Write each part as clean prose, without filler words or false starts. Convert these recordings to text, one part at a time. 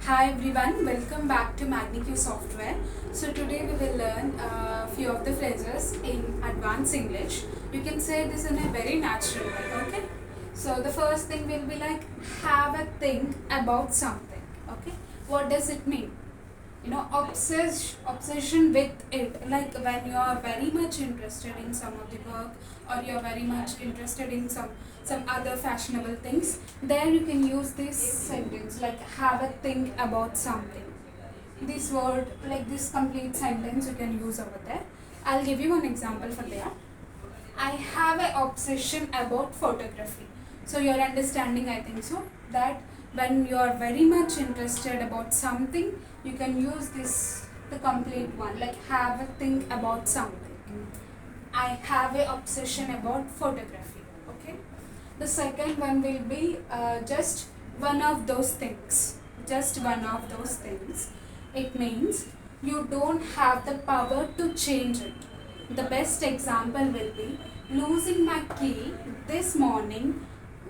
Hi everyone, welcome back to Magneq software. So today we will learn a few of the phrases in advanced English. You can say this in a very natural way, okay? So the first thing will be like have a think about something, okay? What does it mean? Obsession with it, like when you are very much interested in some of the work or you are very much interested in some other fashionable things, there you can use this sentence like have a think about something. This word, like this complete sentence, you can use over there. I'll give you one example for that. I have an obsession about photography. So you're understanding, I think so, that when you are very much interested about something, you can use this, the complete one, like have a think about something. I have an obsession about photography. Okay. The second one will be just one of those things. Just one of those things. It means you don't have the power to change it. The best example will be losing my key this morning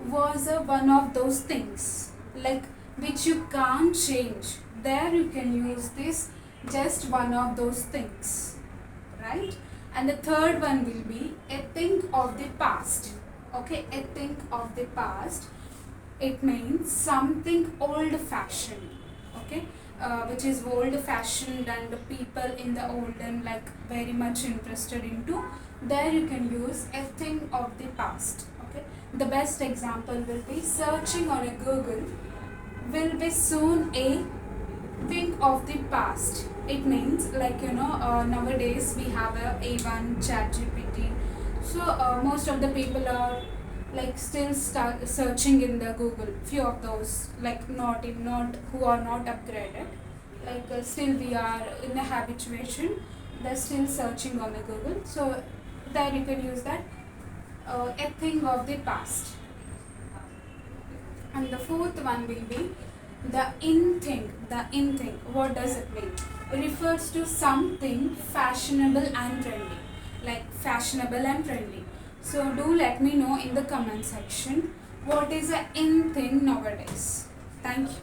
was one of those things, like which you can't change. There you can use this just one of those things, right? And the third one will be a think of the past. Okay, a think of the past. It means something old fashioned. Okay, which is old fashioned and the people in the olden like very much interested into. There you can use a thing of the past. Okay, the best example will be searching on a Google will be soon a thing of the past. It means like nowadays we have a A1 chat GPT. So most of the people are like still start searching in the Google. Few of those like not who are not upgraded. Like still we are in a habituation. They're still searching on the Google. So there you can use that a thing of the past. And the fourth one will be the in thing. The in thing. What does it mean? It refers to something fashionable and trendy. Like fashionable and trendy. So do let me know in the comment section what is a in thing nowadays. Thank you.